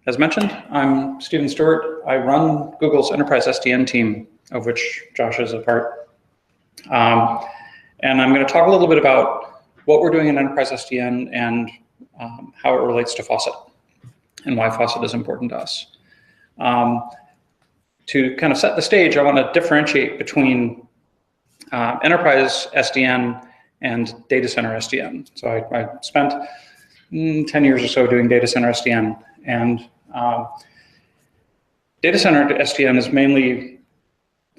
As mentioned, I'm Stuart. I run Google's enterprise SDN team, of which Josh is a part. And I'm going to talk a little bit about what we're doing in enterprise SDN and how it relates to FAUCET and why FAUCET is important to us. To kind of set the stage, I want to differentiate between enterprise SDN and data center SDN. So I spent 10 years or so doing data center SDN, and data center SDN is mainly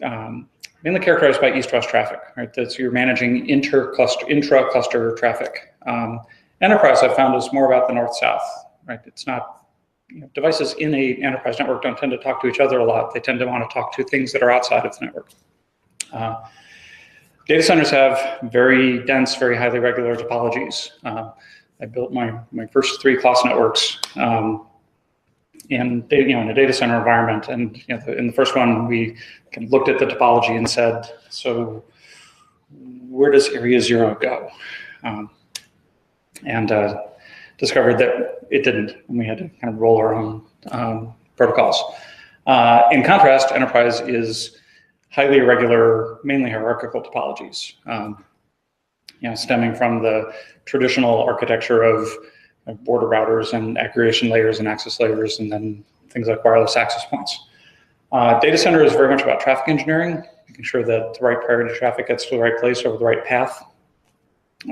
characterized by east-west traffic, right? That's you're managing intra-cluster traffic. Enterprise, I've found, is more about the north-south, right? It's not, devices in a enterprise network don't tend to talk to each other a lot. They tend to want to talk to things that are outside of the network. Data centers have very dense, very highly regular topologies. I built my first 3 class networks in a data center environment, and in the first one we kind of looked at the topology and said, so where does area 0 go? And discovered that it didn't, and we had to kind of roll our own protocols. In contrast, enterprise is highly irregular, mainly hierarchical topologies, stemming from the traditional architecture of border routers and aggregation layers and access layers, and then things like wireless access points. Data center is very much about traffic engineering, making sure that the right priority traffic gets to the right place over the right path,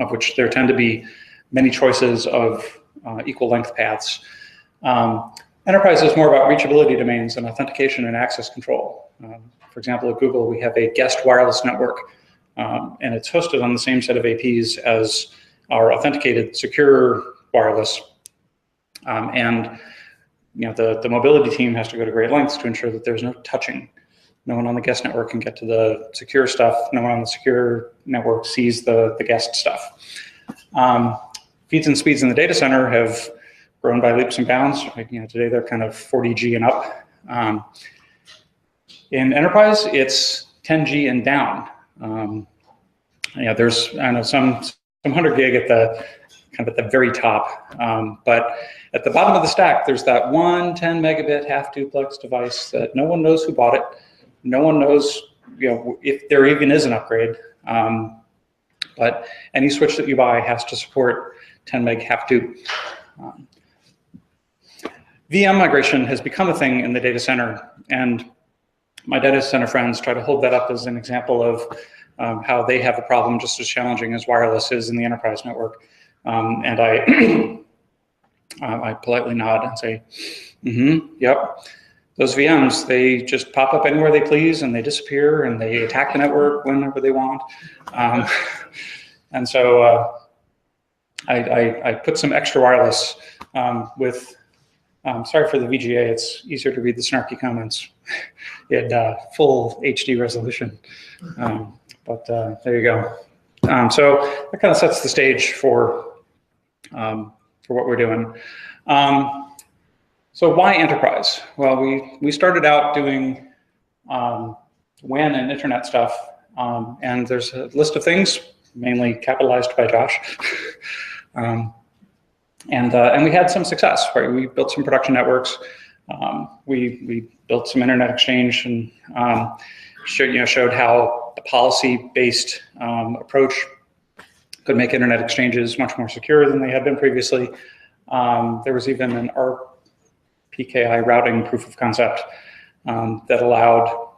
of which there tend to be many choices of equal length paths. Enterprise is more about reachability domains and authentication and access control. For example, at Google, we have a guest wireless network, and it's hosted on the same set of APs as our authenticated secure wireless. And the mobility team has to go to great lengths to ensure that there's no touching. No one on the guest network can get to the secure stuff. No one on the secure network sees the guest stuff. Feeds and speeds in the data center have grown by leaps and bounds. Today they're kind of 40G and up. In enterprise, it's 10G and down. There's some 100 gig at the very top, but at the bottom of the stack, there's that one 10 megabit half duplex device that no one knows who bought it. No one knows, if there even is an upgrade. But any switch that you buy has to support 10 meg half dupe. VM migration has become a thing in the data center, and my data center friends try to hold that up as an example of how they have a problem just as challenging as wireless is in the enterprise network. And I politely nod and say, yep. Those VMs, they just pop up anywhere they please, and they disappear, and they attack the network whenever they want. And so I put some extra wireless with, sorry for the VGA, it's easier to read the snarky comments. It had full HD resolution, but there you go. So that kind of sets the stage for what we're doing. So why enterprise? Well, we started out doing WAN and internet stuff, and there's a list of things, mainly capitalized by Josh. And we had some success, right? We built some production networks. We built some internet exchange, and showed how the policy-based approach could make internet exchanges much more secure than they had been previously. There was even an RPKI routing proof of concept that allowed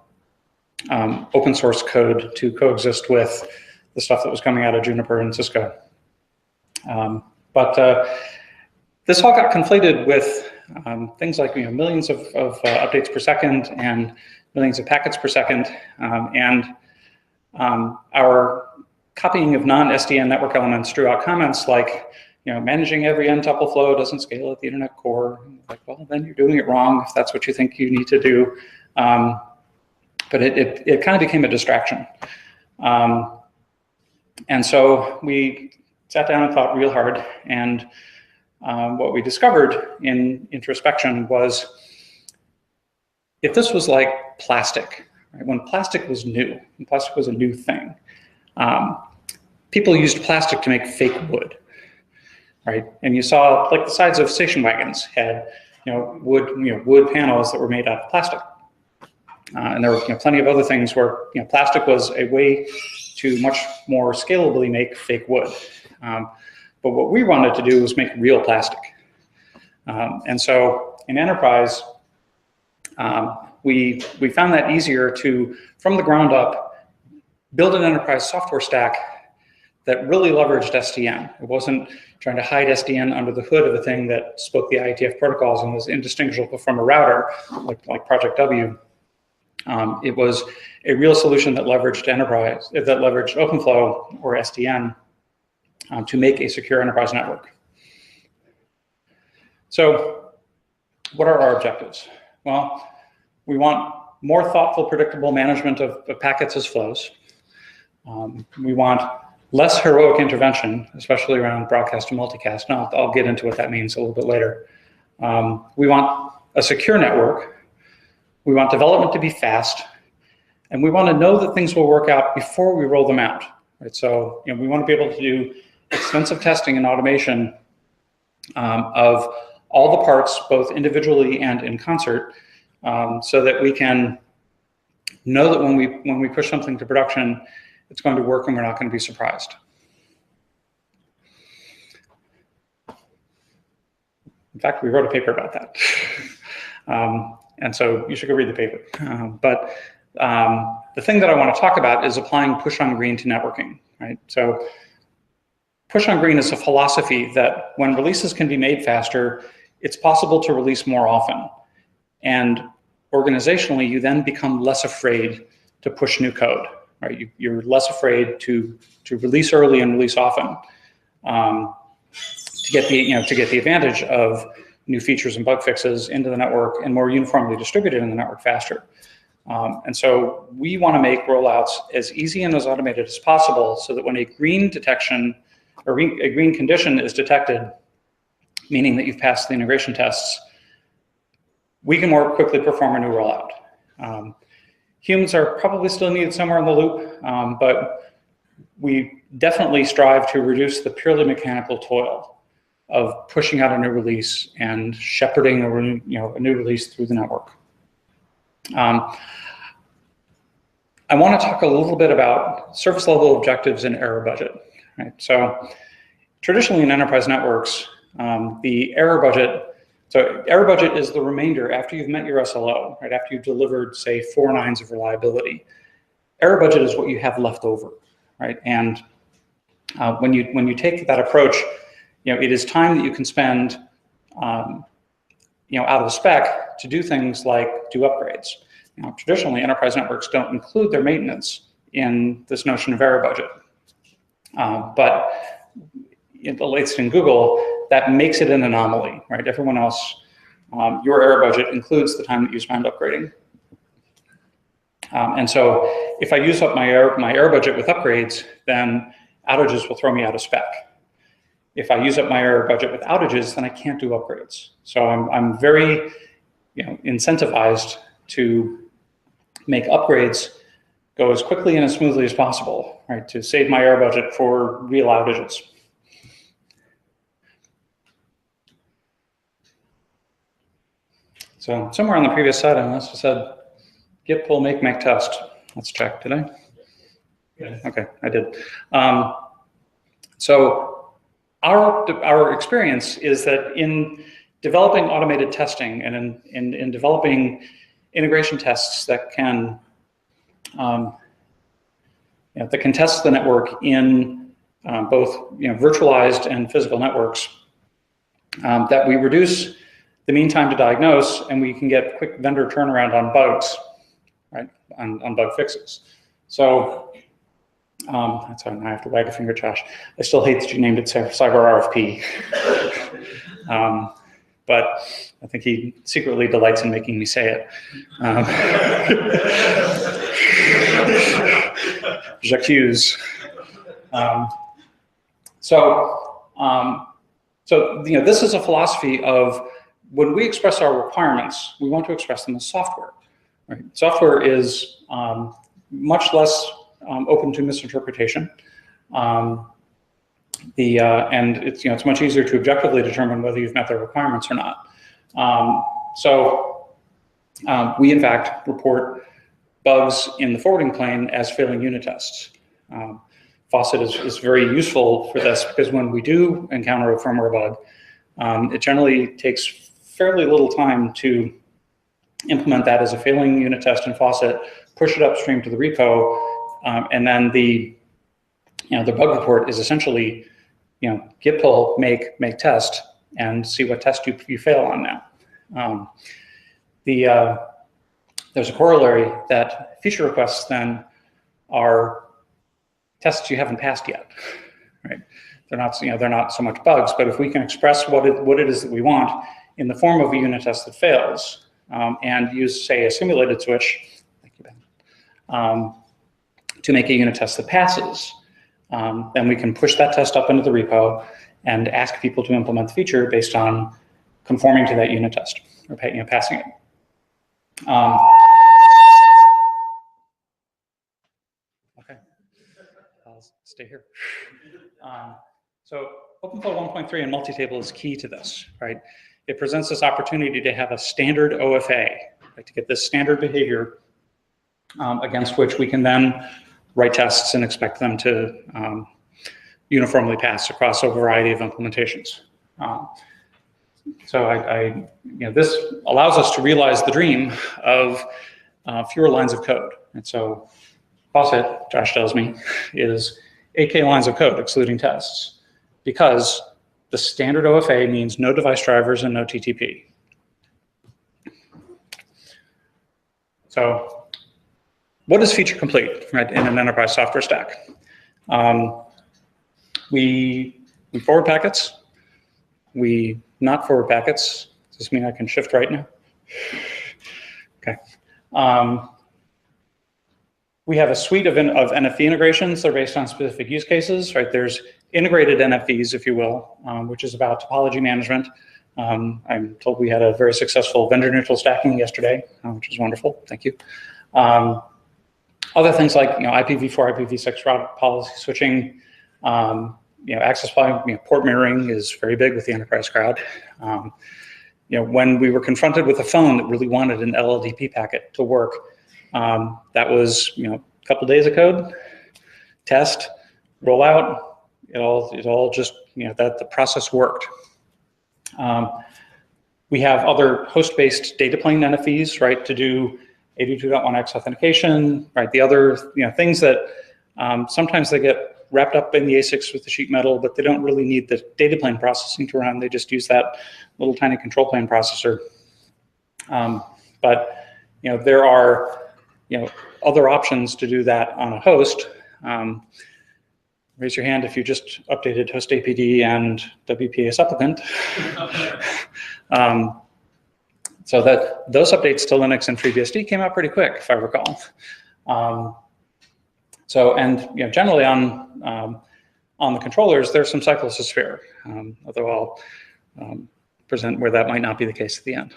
open source code to coexist with the stuff that was coming out of Juniper and Cisco. But this all got conflated with things like millions of updates per second and millions of packets per second, and our copying of non-SDN network elements drew out comments like, managing every n-tuple flow doesn't scale at the internet core. Like, well, then you're doing it wrong if that's what you think you need to do. But it kind of became a distraction. And so we sat down and thought real hard, and what we discovered in introspection was, if this was like plastic, right? When plastic was new, when plastic was a new thing, people used plastic to make fake wood, right? And you saw, like, the sides of station wagons had wood panels that were made out of plastic. And there were plenty of other things where plastic was a way to much more scalably make fake wood. But what we wanted to do was make real plastic. And so in enterprise, we found that easier to, from the ground up, build an enterprise software stack that really leveraged SDN. It wasn't trying to hide SDN under the hood of a thing that spoke the IETF protocols and was indistinguishable from a router, like Project W. It was a real solution that leveraged enterprise, that leveraged OpenFlow or SDN to make a secure enterprise network. So what are our objectives? Well, we want more thoughtful, predictable management of packets as flows. We want less heroic intervention, especially around broadcast and multicast. Now, I'll get into what that means a little bit later. We want a secure network. We want development to be fast. And we want to know that things will work out before we roll them out. Right? So we want to be able to do extensive testing and automation of all the parts, both individually and in concert, so that we can know that when we push something to production, it's going to work and we're not going to be surprised. In fact, we wrote a paper about that. And so you should go read the paper. But the thing that I want to talk about is applying push on green to networking, right? So push on green is a philosophy that when releases can be made faster, it's possible to release more often. And organizationally, you then become less afraid to push new code, right? You're less afraid to release early and release often to get the advantage of new features and bug fixes into the network and more uniformly distributed in the network faster. And so we want to make rollouts as easy and as automated as possible so that when a green detection or a green condition is detected, meaning that you've passed the integration tests, we can more quickly perform a new rollout. Humans are probably still needed somewhere in the loop, but we definitely strive to reduce the purely mechanical toil of pushing out a new release and shepherding a new release through the network. I want to talk a little bit about surface level objectives and error budget. Right? So traditionally in enterprise networks, the error budget, error budget is the remainder after you've met your SLO, right? After you've delivered, say, 4 nines of reliability. Error budget is what you have left over, right? And when you take that approach, it is time that you can spend, out of the spec to do things like do upgrades. Traditionally, enterprise networks don't include their maintenance in this notion of error budget. But at least in Google, that makes it an anomaly, right? Everyone else, your error budget includes the time that you spend upgrading. And so if I use up my error budget with upgrades, then outages will throw me out of spec. If I use up my error budget with outages, then I can't do upgrades. So I'm very incentivized to make upgrades go as quickly and as smoothly as possible, right? To save my error budget for real outages. So somewhere on the previous slide, I must have said git pull make test. Let's check, did I? Yeah. Okay, I did. So our experience is that in developing automated testing and in developing integration tests that can test the network in both virtualized and physical networks, that we reduce the mean time to diagnose, and we can get quick vendor turnaround on bugs, right? On bug fixes. So that's how I have to wag a finger, Josh. I still hate that you named it Cyber RFP. But I think he secretly delights in making me say it. J'accuse. So this is a philosophy of when we express our requirements, we want to express them as software. Right? Software is much less open to misinterpretation, and it's much easier to objectively determine whether you've met their requirements or not. We in fact report bugs in the forwarding plane as failing unit tests. FAUCET is very useful for this because when we do encounter a firmware bug, it generally takes fairly little time to implement that as a failing unit test in FAUCET, push it upstream to the repo, and then the bug report is essentially, git pull, make test, and see what test you fail on now. There's a corollary that feature requests then are tests you haven't passed yet, right? They're not so much bugs, but if we can express what it is that we want in the form of a unit test that fails, and use, say, a simulated switch, thank you, Ben, to make a unit test that passes, then we can push that test up into the repo and ask people to implement the feature based on conforming to that unit test or passing it. Okay, I'll stay here. So OpenFlow 1.3 and multi-table is key to this, right? It presents this opportunity to have a standard OFA, right, to get this standard behavior against which we can then write tests and expect them to uniformly pass across a variety of implementations. This allows us to realize the dream of fewer lines of code. And so FAUCET, Josh tells me, is 8K lines of code excluding tests, because the standard OFA means no device drivers and no TTP. So what is feature complete, right, in an enterprise software stack? We forward packets. We not forward packets. Does this mean I can shift right now? Okay. We have a suite of NFV integrations that are based on specific use cases, right? There's integrated NFVs, if you will, which is about topology management. I'm told we had a very successful vendor neutral stacking yesterday, which was wonderful. Thank you. Other things like IPv4, IPv6 route policy switching, access point, port mirroring is very big with the enterprise crowd. When we were confronted with a phone that really wanted an LLDP packet to work, that was a couple days of code, test, roll out. It all just that the process worked. We have other host-based data plane NFVs, right, to do 82.1x authentication, right? The other things that sometimes they get wrapped up in the ASICs with the sheet metal, but they don't really need the data plane processing to run. They just use that little tiny control plane processor. But there are other options to do that on a host. Raise your hand if you just updated host APD and WPA supplicant. So that those updates to Linux and FreeBSD came out pretty quick, if I recall. Generally on the controllers, there's some cycles to spare, although I'll present where that might not be the case at the end.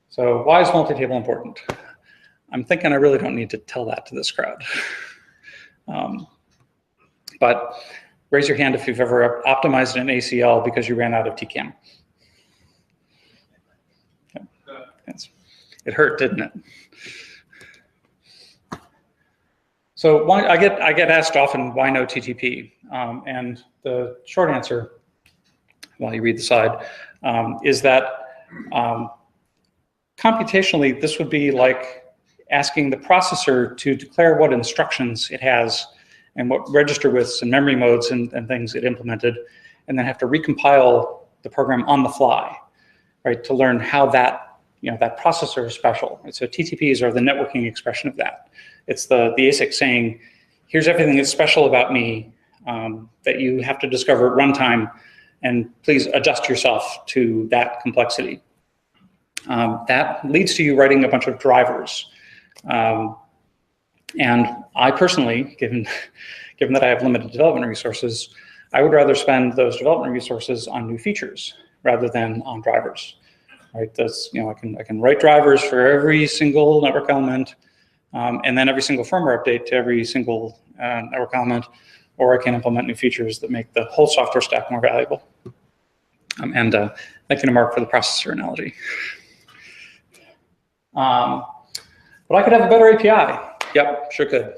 So why is multi-table important? I'm thinking I really don't need to tell that to this crowd. But raise your hand if you've ever optimized an ACL because you ran out of TCAM. Okay. It hurt, didn't it? So why, I get asked often, why no TTP? And the short answer, while you read the slide, is that computationally, this would be like asking the processor to declare what instructions it has and what register widths and memory modes and things it implemented, and then have to recompile the program on the fly, right, to learn how that that processor is special. And so TTPs are the networking expression of that. It's the ASIC saying, here's everything that's special about me that you have to discover at runtime, and please adjust yourself to that complexity. That leads to you writing a bunch of drivers. And I personally, given that I have limited development resources, I would rather spend those development resources on new features rather than on drivers. Right? That's, I can write drivers for every single network element, and then every single firmware update to every single network element, or I can implement new features that make the whole software stack more valuable. And thank you to Mark for the processor analogy. But I could have a better API. Yep, sure could.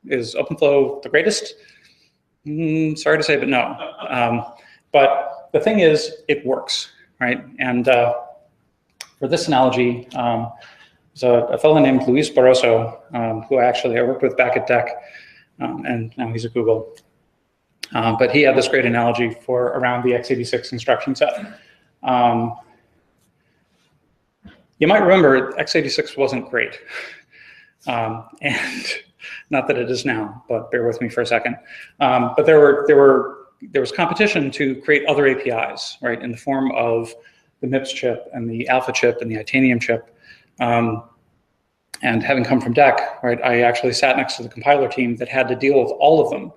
Is OpenFlow the greatest? Sorry to say, but no. But the thing is, it works, right? And for this analogy, there's a fellow named Luis Barroso, who I worked with back at DEC, and now he's at Google. But he had this great analogy for around the x86 instruction set. You might remember x86 wasn't great. And not that it is now, but bear with me for a second. But there was competition to create other APIs, right, in the form of the MIPS chip and the Alpha chip and the Itanium chip. And having come from DEC, right, I actually sat next to the compiler team that had to deal with all of them.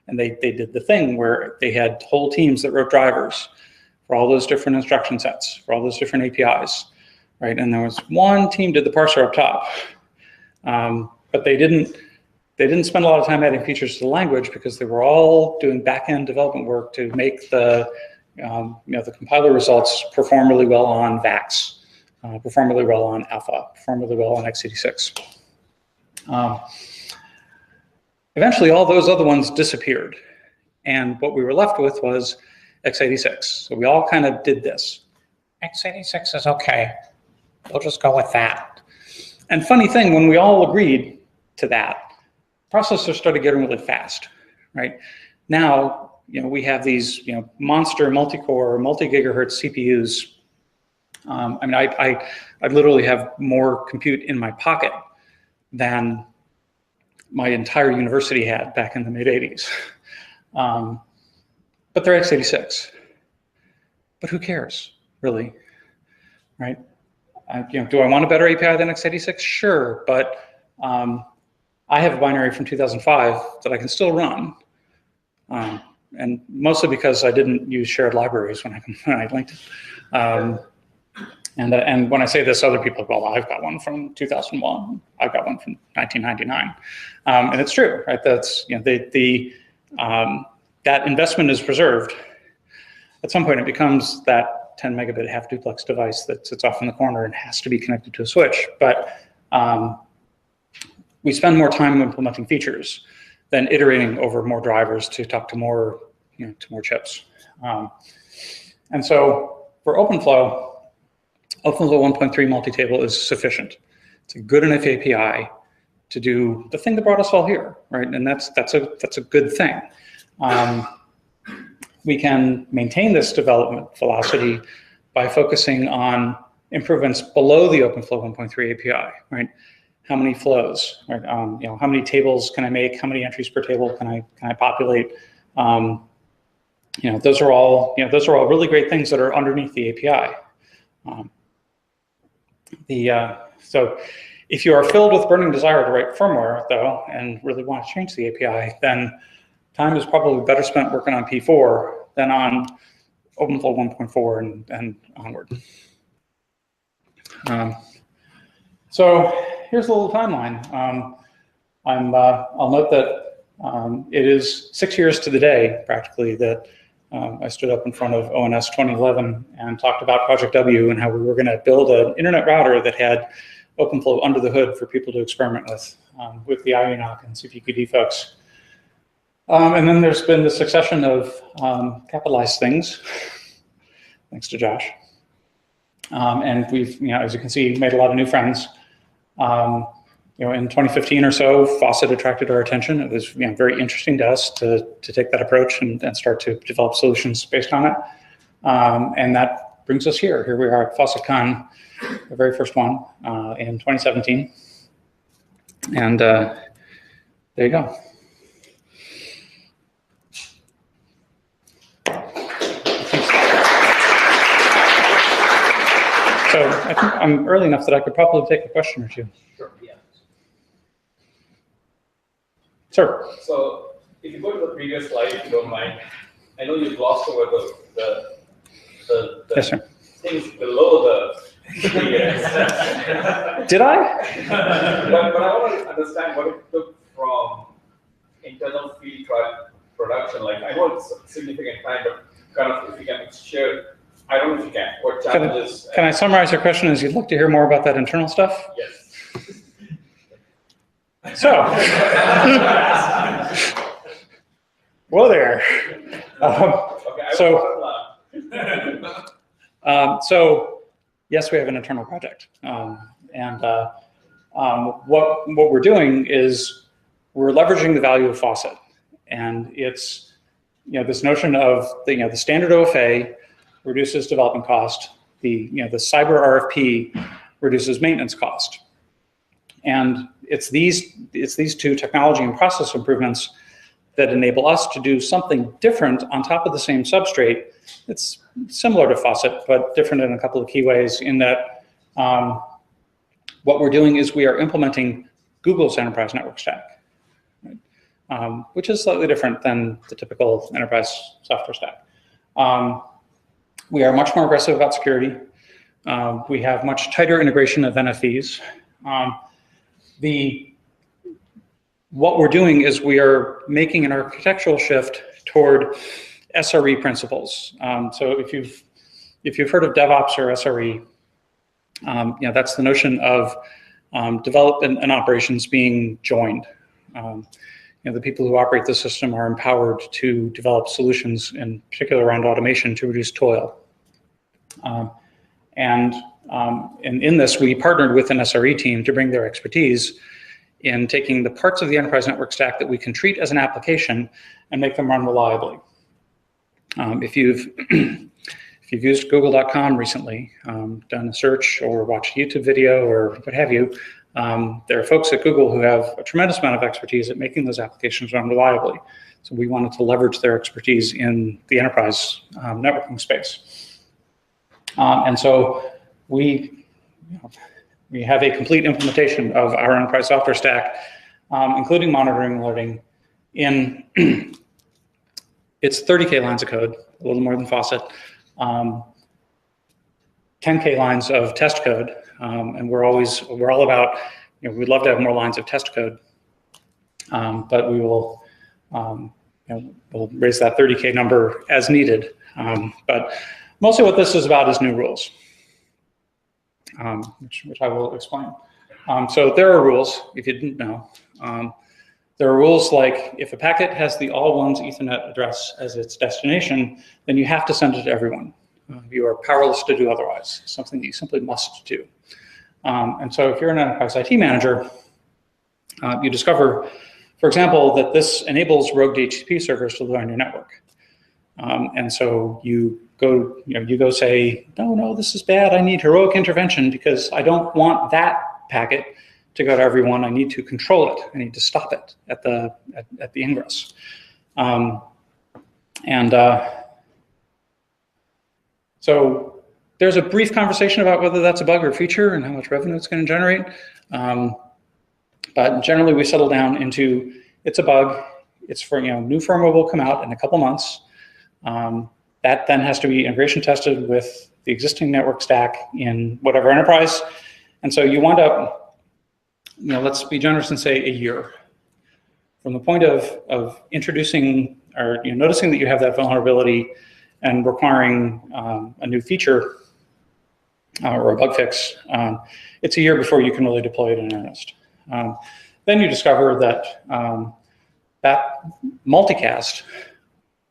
And they did the thing where they had whole teams that wrote drivers for all those different instruction sets, for all those different APIs, right? And there was one team did the parser up top, but they didn't spend a lot of time adding features to the language because they were all doing back-end development work to make the the compiler results perform really well on VAX, perform really well on Alpha, perform really well on x86. Eventually, all those other ones disappeared, and what we were left with was x86. So we all kind of did this. x86 is okay. We'll just go with that. And funny thing, when we all agreed to that, processors started getting really fast, right? Now, we have these, monster multi-core, multi-gigahertz CPUs. I mean, I literally have more compute in my pocket than my entire university had back in the mid-'80s. But they're x86. But who cares, really, right? Do I want a better API than x86? Sure, but I have a binary from 2005 that I can still run, and mostly because I didn't use shared libraries when I linked it. And when I say this, other people go, well, I've got one from 2001. I've got one from 1999, and it's true, right? That's that investment is preserved. At some point, it becomes that 10 megabit half duplex device that sits off in the corner and has to be connected to a switch. But we spend more time implementing features than iterating over more drivers to talk to more, to more chips. And so for OpenFlow 1.3 multi-table is sufficient. It's a good enough API to do the thing that brought us all here, right? And that's a good thing. We can maintain this development velocity by focusing on improvements below the OpenFlow 1.3 API, right? How many flows, right? How many tables can I make? How many entries per table can I populate? Those are all really great things that are underneath the API. So if you are filled with burning desire to write firmware, though, and really want to change the API, then time is probably better spent working on P4 than on OpenFlow 1.4 and onward. So here's a little timeline. I'll note that it is 6 years to the day, practically, that I stood up in front of ONS 2011 and talked about Project W and how we were going to build an internet router that had OpenFlow under the hood for people to experiment with the IUNOC and CPQD folks. And then there's been the succession of capitalized things, thanks to Josh. And we've, as you can see, made a lot of new friends. In 2015 or so, FAUCET attracted our attention. It was very interesting to us to take that approach and start to develop solutions based on it. And that brings us here. Here we are at FAUCETCon, the very first one in 2017. And there you go. So I think I'm early enough that I could probably take a question or two. Sure, yeah. Sir. So if you go to the previous slide, if you don't mind, I know you glossed over the yes, sir. things below the previous. Did I? But I want to understand what it took from internal field trial production. Like, I know it's a significant time, but kind of if you can share I don't know if you can. What challenges? Can I summarize your question as you'd like to hear more about that internal stuff? Yes. So, whoa there. So yes, we have an internal project, what we're doing is we're leveraging the value of FAUCET, and it's this notion of the standard OFA reduces development cost, the cyber RFP reduces maintenance cost, and it's these two technology and process improvements that enable us to do something different on top of the same substrate. It's similar to FAUCET, but different in a couple of key ways in that what we're doing is we are implementing Google's enterprise network stack, right? Which is slightly different than the typical enterprise software stack. We are much more aggressive about security. We have much tighter integration of NFVs. What we're doing is we are making an architectural shift toward SRE principles. So if you've heard of DevOps or SRE, that's the notion of development and operations being joined. The people who operate the system are empowered to develop solutions, in particular around automation, to reduce toil. And in this, we partnered with an SRE team to bring their expertise in taking the parts of the enterprise network stack that we can treat as an application and make them run reliably. If you've used google.com recently, done a search or watched a YouTube video or what have you, there are folks at Google who have a tremendous amount of expertise at making those applications run reliably. So we wanted to leverage their expertise in the enterprise networking space. And so we have a complete implementation of our enterprise software stack, including monitoring and alerting in it's 30K lines of code, a little more than FAUCET, 10K lines of test code, and we're all about, we'd love to have more lines of test code, but we will, we'll raise that 30K number as needed. But mostly what this is about is new rules, which I will explain. So there are rules, if you didn't know. There are rules like if a packet has the all ones Ethernet address as its destination, then you have to send it to everyone. You are powerless to do otherwise, something that you simply must do. And so if you're an enterprise IT manager, you discover, for example, that this enables rogue DHCP servers to live on your network. And so you go say, no, this is bad. I need heroic intervention because I don't want that packet to go to everyone. I need to control it. I need to stop it at the ingress. So there's a brief conversation about whether that's a bug or a feature and how much revenue it's going to generate. But generally, we settle down into it's a bug. It's for new firmware will come out in a couple months. That then has to be integration tested with the existing network stack in whatever enterprise. And so you wind up, let's be generous and say a year from the point of introducing or noticing that you have that vulnerability and requiring a new feature or a bug fix. It's a year before you can really deploy it in earnest. Then you discover that that multicast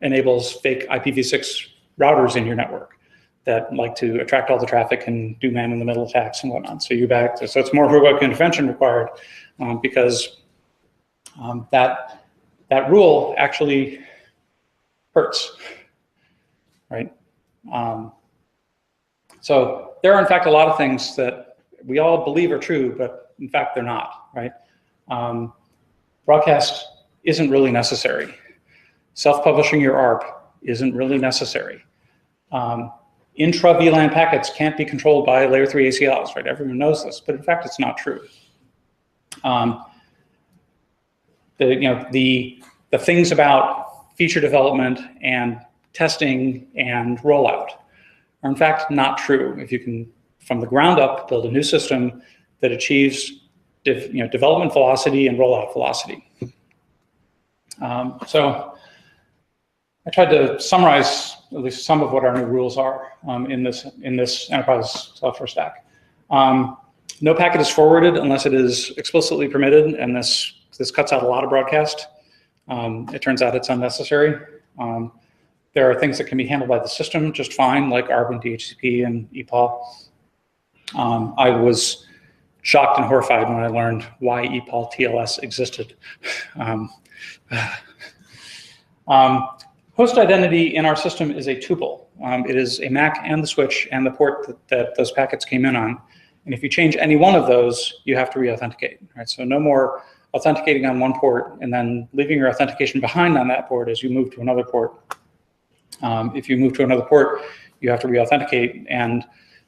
enables fake IPv6 routers in your network that like to attract all the traffic and do man-in-the-middle attacks and whatnot. So so it's more heroic intervention required because that rule actually hurts, right? So there are in fact a lot of things that we all believe are true, but in fact they're not, right? Broadcast isn't really necessary. Self-publishing your ARP isn't really necessary. Intra-VLAN packets can't be controlled by layer 3 ACLs, right? Everyone knows this, but in fact, it's not true. The things about feature development and testing and rollout are in fact not true. If you can, from the ground up, build a new system that achieves development velocity and rollout velocity. So I tried to summarize at least some of what our new rules are in this enterprise software stack. No packet is forwarded unless it is explicitly permitted, and this cuts out a lot of broadcast. It turns out it's unnecessary. There are things that can be handled by the system just fine, like ARP and DHCP and EPAL. I was shocked and horrified when I learned why EPAL TLS existed. Host identity in our system is a tuple. It is a MAC and the switch and the port that those packets came in on. And if you change any one of those, you have to re-authenticate. Right? So no more authenticating on one port and then leaving your authentication behind on that port as you move to another port. If you move to another port, you have to re-authenticate, and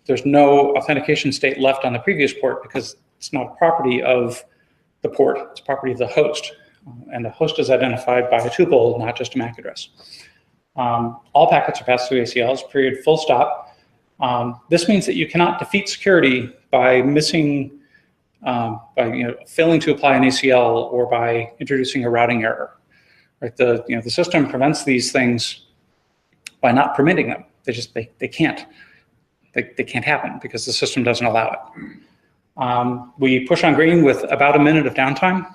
there's no authentication state left on the previous port because it's not a property of the port, it's a property of the host. And the host is identified by a tuple, not just a MAC address. All packets are passed through ACLs, period, full stop. This means that you cannot defeat security by missing, failing to apply an ACL or by introducing a routing error. Right? The system prevents these things by not permitting them. They can't. They can't happen because the system doesn't allow it. We push on green with about a minute of downtime.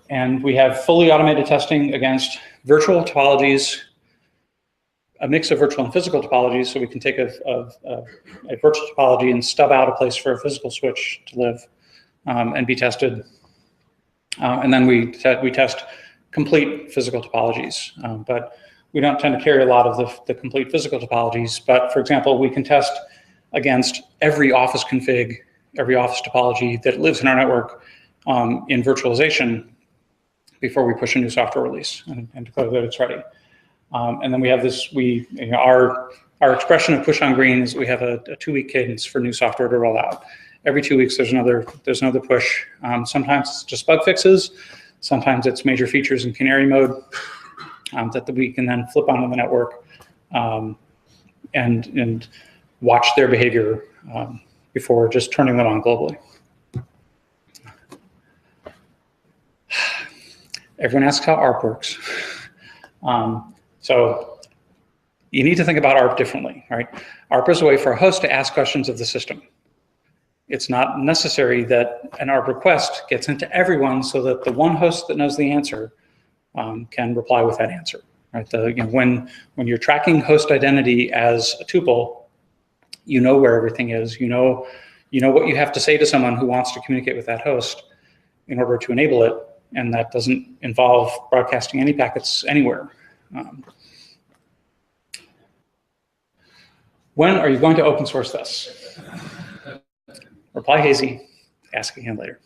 And we have fully automated testing against virtual topologies, a mix of virtual and physical topologies, so we can take a virtual topology and stub out a place for a physical switch to live and be tested. And then we test complete physical topologies, but we don't tend to carry a lot of the complete physical topologies. But for example, we can test against every office config, every office topology that lives in our network in virtualization before we push a new software release and declare that it's ready. And then we have this, our expression of push on green is we have a 2-week cadence for new software to roll out. Every 2 weeks, there's another push. Sometimes it's just bug fixes. Sometimes it's major features in canary mode that we can then flip onto the network and watch their behavior before just turning them on globally. Everyone asks how ARP works. So you need to think about ARP differently, right? ARP is a way for a host to ask questions of the system. It's not necessary that an ARP request gets into everyone so that the one host that knows the answer can reply with that answer. Right? When you're tracking host identity as a tuple, you know where everything is. You know what you have to say to someone who wants to communicate with that host in order to enable it, and that doesn't involve broadcasting any packets anywhere. When are you going to open source this? Reply hazy, ask again later.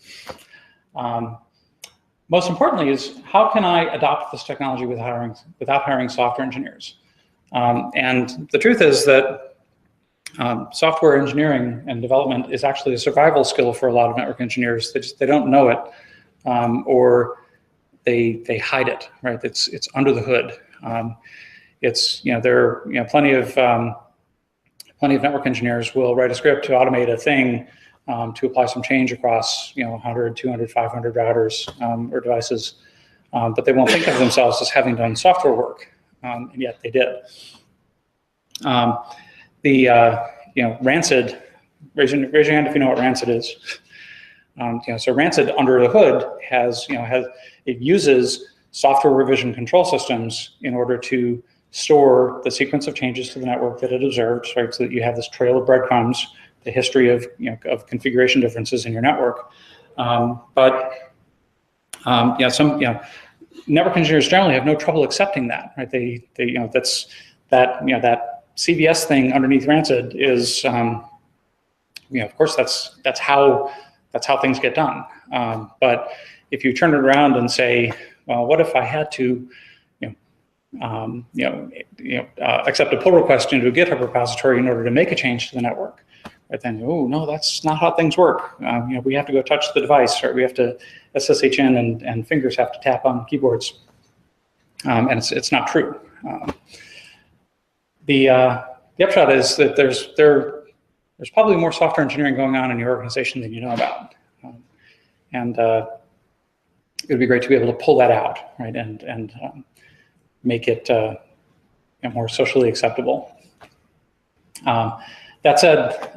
Most importantly is, how can I adopt this technology without hiring software engineers? And the truth is that software engineering and development is actually a survival skill for a lot of network engineers. They don't know it, or they hide it. Right? It's under the hood. There are plenty of network engineers will write a script to automate a thing to apply some change across 100, 200, 500 routers or devices, but they won't think of themselves as having done software work, and yet they did. Rancid. Raise your hand if you know what Rancid is. So Rancid under the hood it uses software revision control systems in order to store the sequence of changes to the network that it observed, right? So that you have this trail of breadcrumbs, the history of configuration differences in your network. Some network engineers generally have no trouble accepting that, right? That CVS thing underneath Rancid is, of course that's how things get done. But if you turn it around and say, well, what if I had to accept a pull request into a GitHub repository in order to make a change to the network? Right, then, oh no, that's not how things work. We have to go touch the device, right? We have to SSH in, and fingers have to tap on keyboards, and it's not true. The upshot is that there's probably more software engineering going on in your organization than you know about, it would be great to be able to pull that out, right, and make it more socially acceptable. That said,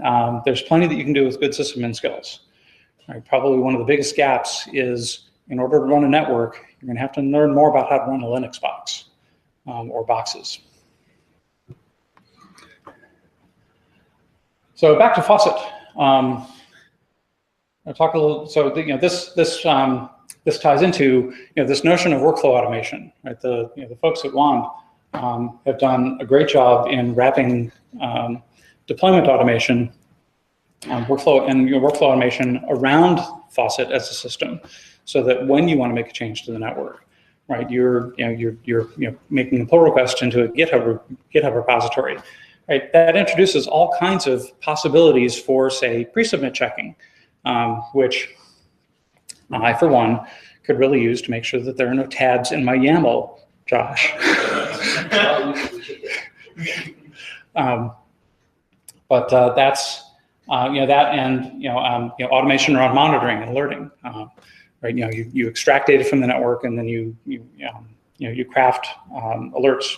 there's plenty that you can do with good system and skills. Right? Probably one of the biggest gaps is, in order to run a network, you're going to have to learn more about how to run a Linux box or boxes. So back to FAUCET. I'll talk a little. So this ties into this notion of workflow automation. Right? The folks at WAND have done a great job in wrapping deployment automation, workflow automation around FAUCET as a system, so that when you want to make a change to the network, right, you're making a pull request into a GitHub repository, right? That introduces all kinds of possibilities for, say, pre-submit checking, which I, for one, could really use to make sure that there are no tabs in my YAML, Josh. But that's that, and automation around monitoring and alerting. Right, you extract data from the network, and then you craft alerts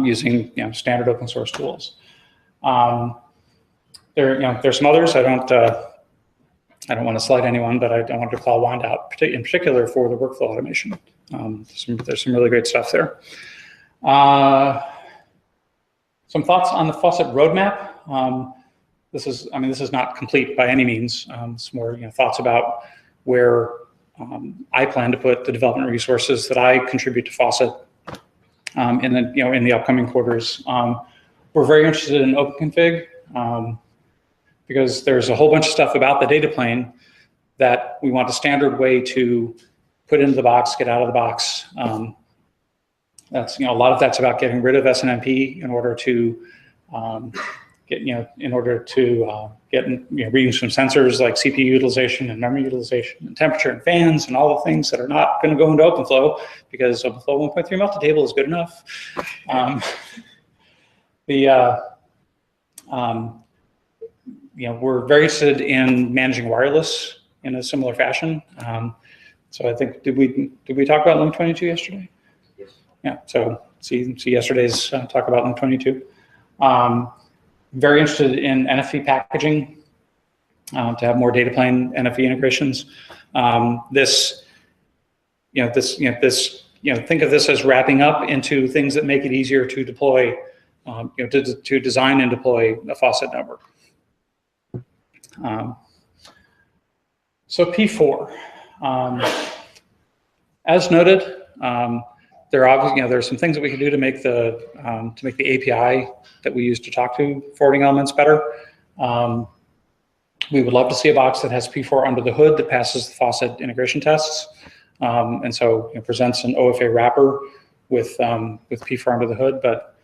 using standard open source tools. There's some others. I don't want to slight anyone, but I don't want to call WAND out in particular for the workflow automation. There's some really great stuff there. Some thoughts on the FAUCET roadmap. This is not complete by any means. It's more thoughts about where I plan to put the development resources that I contribute to FAUCET in the upcoming quarters. We're very interested in OpenConfig because there's a whole bunch of stuff about the data plane that we want a standard way to put into the box, get out of the box. That's a lot of that's about getting rid of SNMP in order to get readings from sensors like CPU utilization and memory utilization and temperature and fans and all the things that are not going to go into OpenFlow, because OpenFlow 1.3 multi-table is good enough. We're very interested in managing wireless in a similar fashion. So I think, did we talk about Link 22 yesterday? Yes. Yeah. So see yesterday's talk about Link 22. Very interested in NFV packaging to have more data plane NFV integrations. Think of this as wrapping up into things that make it easier to deploy, to design and deploy a FAUCET network. So P4, as noted, there are some things that we can do to make the API that we use to talk to forwarding elements better. We would love to see a box that has P4 under the hood that passes the FAUCET integration tests, and so presents an OFA wrapper with P4 under the hood. But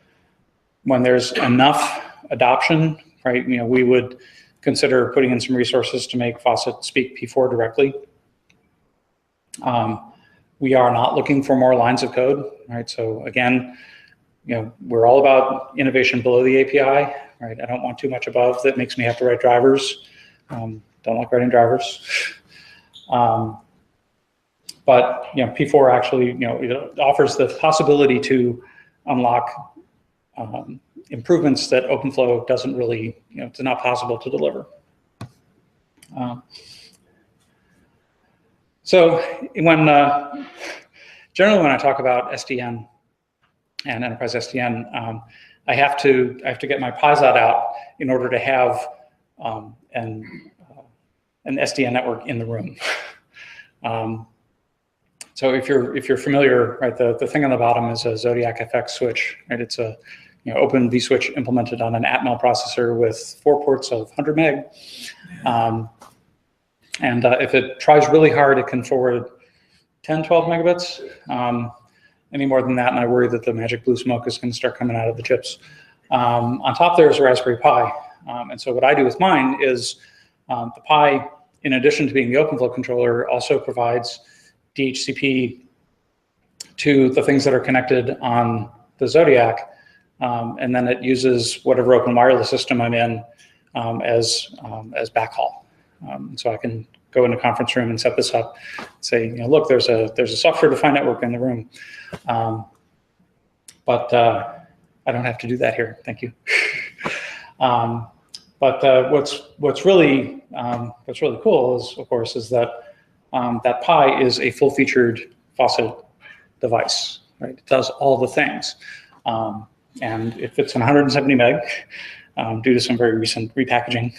when there's enough adoption, right, we would consider putting in some resources to make FAUCET speak P4 directly. We are not looking for more lines of code, right? So again, we're all about innovation below the API, right? I don't want too much above that makes me have to write drivers. Don't like writing drivers. But P4 actually, it offers the possibility to unlock improvements that OpenFlow doesn't really, it's not possible to deliver. So generally when I talk about SDN and enterprise SDN, I have to get my PyZot out in order to have an SDN network in the room. So if you're familiar, right, the thing on the bottom is a Zodiac FX switch, right? It's a open vSwitch implemented on an Atmel processor with 4 ports of 100 meg. And if it tries really hard, it can forward 10, 12 megabits. Any more than that, and I worry that the magic blue smoke is going to start coming out of the chips. On top there's a Raspberry Pi. And so what I do with mine is the Pi, in addition to being the OpenFlow controller, also provides DHCP to the things that are connected on the Zodiac. And then it uses whatever open wireless system I'm in as backhaul. So I can go in a conference room and set this up, say, look, there's a software-defined network in the room, but I don't have to do that here. Thank you. But what's really cool is, of course, is that that Pi is a full-featured FAUCET device. Right? It does all the things, and it fits in 170 meg due to some very recent repackaging.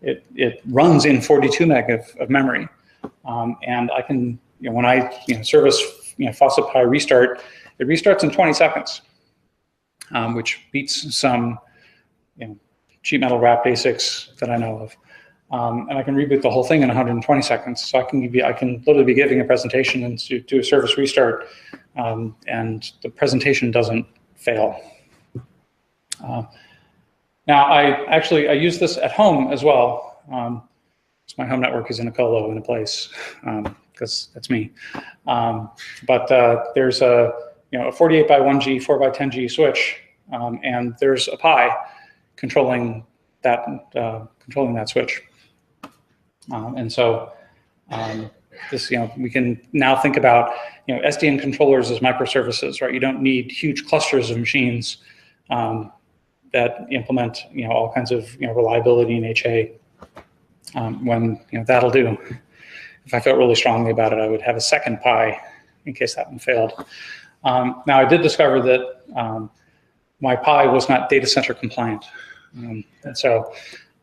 It runs in 42 meg of memory, and I can, when I service FAUCET Pi restart, it restarts in 20 seconds, which beats some cheap metal wrap basics that I know of. And I can reboot the whole thing in 120 seconds. So I can literally be giving a presentation and do a service restart, and the presentation doesn't fail. Now I use this at home as well. So my home network is in a colo in a place, because that's me. But there's a 48 by 1G, 4 by 10G switch, and there's a Pi controlling that switch. And so this, we can now think about, SDN controllers as microservices, right? You don't need huge clusters of machines that implement, all kinds of, reliability and HA. When, that'll do. If I felt really strongly about it, I would have a second Pi in case that one failed. Now I did discover that my Pi was not data center compliant. And so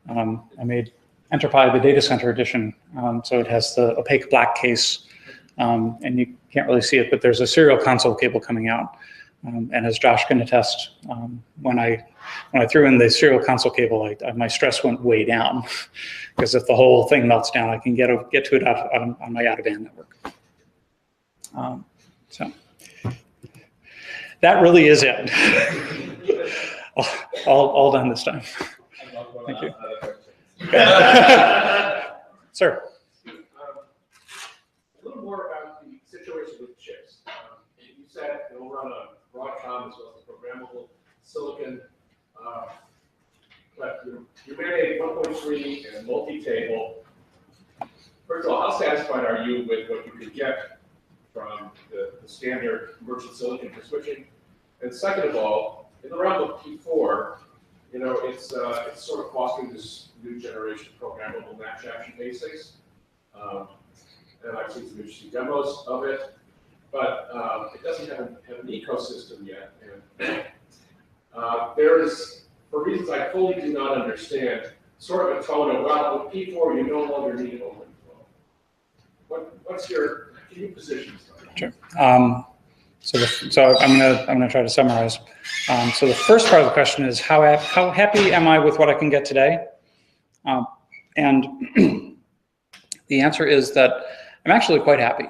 I made EnterPi the data center edition. So it has the opaque black case, and you can't really see it, but there's a serial console cable coming out. And as Josh can attest, when I threw in the serial console cable, my stress went way down, because if the whole thing melts down, I can get to it on my out-of-band network. So that really is it. all done this time. Thank you. Sir. A little more about the situation with chips. You said it'll run on Broadcom as well as programmable silicon. But you made a 1.3 and multi-table. First of all, how satisfied are you with what you could get from the standard merchant silicon for switching? And second of all, in the realm of P4, it's sort of fostering this new generation programmable match action basics. And I've seen some interesting demos of it, but it doesn't have an ecosystem yet. And there is, for reasons I fully do not understand, sort of a tone of, well, with P4 you no longer need OpenFlow. Can you position this? Sure. So I'm gonna try to summarize. So the first part of the question is how happy am I with what I can get today? And the answer is that I'm actually quite happy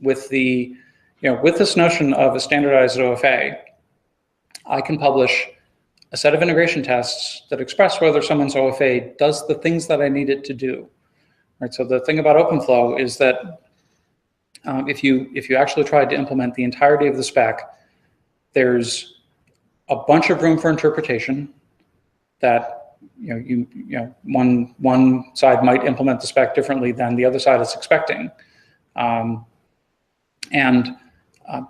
with with this notion of a standardized OFA. I can publish a set of integration tests that express whether someone's OFA does the things that I need it to do. Right. So the thing about OpenFlow is that if you actually tried to implement the entirety of the spec, there's a bunch of room for interpretation that one side might implement the spec differently than the other side is expecting, so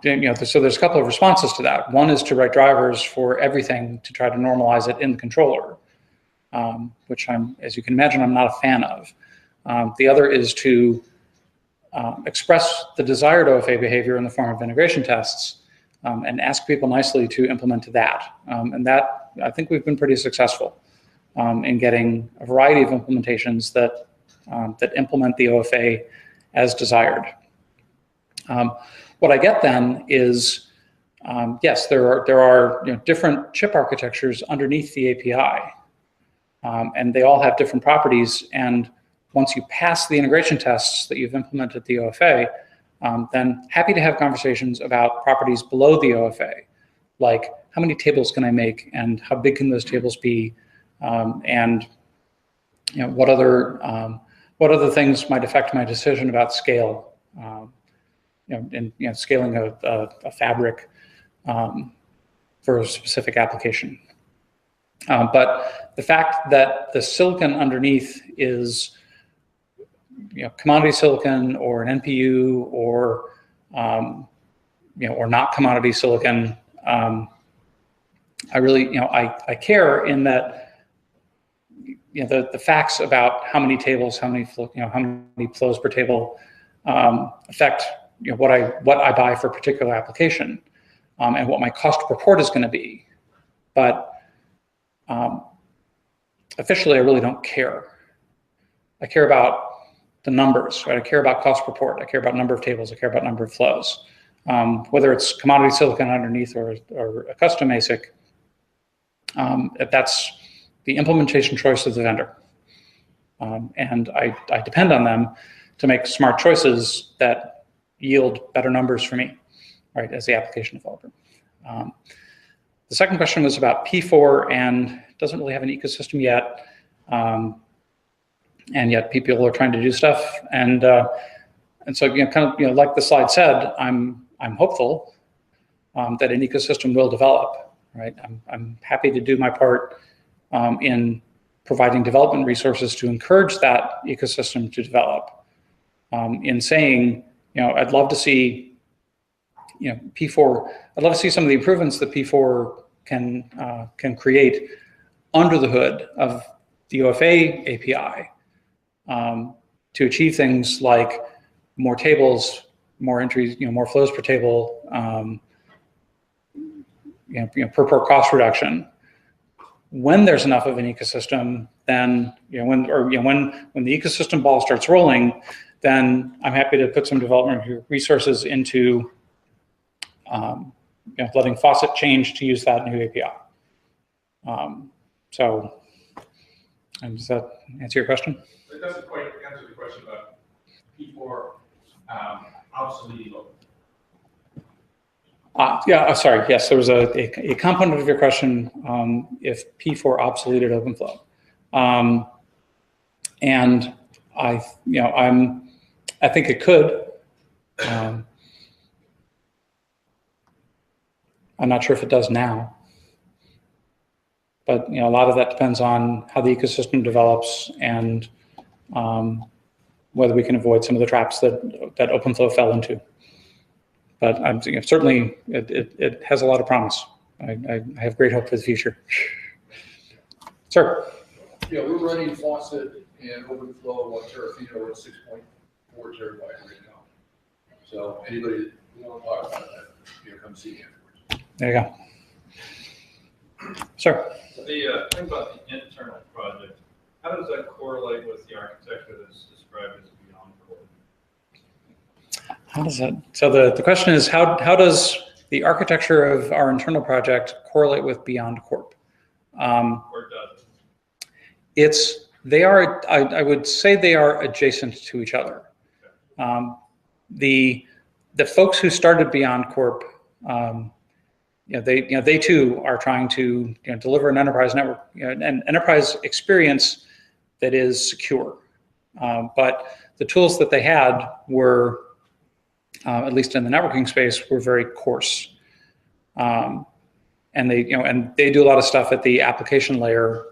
there's a couple of responses to that. One is to write drivers for everything to try to normalize it in the controller, which as you can imagine, I'm not a fan of. The other is to express the desired OFA behavior in the form of integration tests, and ask people nicely to implement that. And that, I think we've been pretty successful in getting a variety of implementations that implement the OFA as desired. What I get then is, yes, there are different chip architectures underneath the API, and they all have different properties. And once you pass the integration tests that you've implemented the OFA, then happy to have conversations about properties below the OFA, like how many tables can I make, and how big can those tables be, and what other things might affect my decision about scale, scaling a fabric for a specific application. But the fact that the silicon underneath is commodity silicon or an NPU or or not commodity silicon. I really, I care in that, the facts about how many tables, how many flows per table affect what I buy for a particular application, and what my cost per port is going to be. But officially, I really don't care. I care about the numbers, right? I care about cost per port. I care about number of tables. I care about number of flows. Whether it's commodity silicon underneath or a custom ASIC, that's the implementation choice of the vendor. And I depend on them to make smart choices that yield better numbers for me, right, as the application developer. The second question was about P4 and doesn't really have an ecosystem yet. And yet people are trying to do stuff. And so, like the slide said, I'm hopeful that an ecosystem will develop, right? I'm happy to do my part in providing development resources to encourage that ecosystem to develop. In saying, I'd love to see, P4. I'd love to see some of the improvements that P4 can create under the hood of the UFA API to achieve things like more tables, more entries, more flows per table, per port cost reduction. When there's enough of an ecosystem, then when the ecosystem ball starts rolling, then I'm happy to put some development resources into letting FAUCET change to use that new API. So, does that answer your question? It doesn't quite answer the question about P4 obsolete. Sorry. Yes, there was a component of your question, if P4 obsoleted OpenFlow, and I think it could. I'm not sure if it does now, but a lot of that depends on how the ecosystem develops and whether we can avoid some of the traps that OpenFlow fell into. But I'm certainly it has a lot of promise. I have great hope for the future. Sir. Yeah, we're running FAUCET and OpenFlow on Terafino at 6.4 terabyte right now. So anybody that want to talk about that, come see me afterwards. There you go. Sir. The thing about the internal project, how does that correlate with the architecture that's described as beyond core? How does that? So the question is, how does the architecture of our internal project correlate with Beyond Corp? Or does it? They are. I would say they are adjacent to each other. The folks who started Beyond Corp, they too are trying to deliver an enterprise network, an enterprise experience that is secure. But the tools that they had were, at least in the networking space, were very coarse. And they do a lot of stuff at the application layer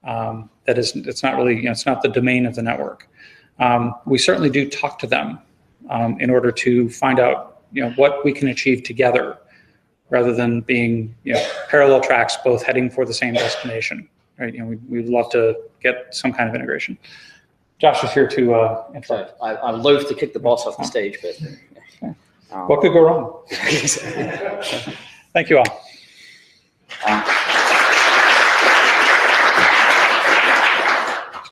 that is, it's not really, it's not the domain of the network. We certainly do talk to them in order to find out, what we can achieve together, rather than being, parallel tracks both heading for the same destination, right? We'd love to get some kind of integration. Josh is here to interrupt. I'm loath to kick the boss off the stage, but what could go wrong? Thank you all.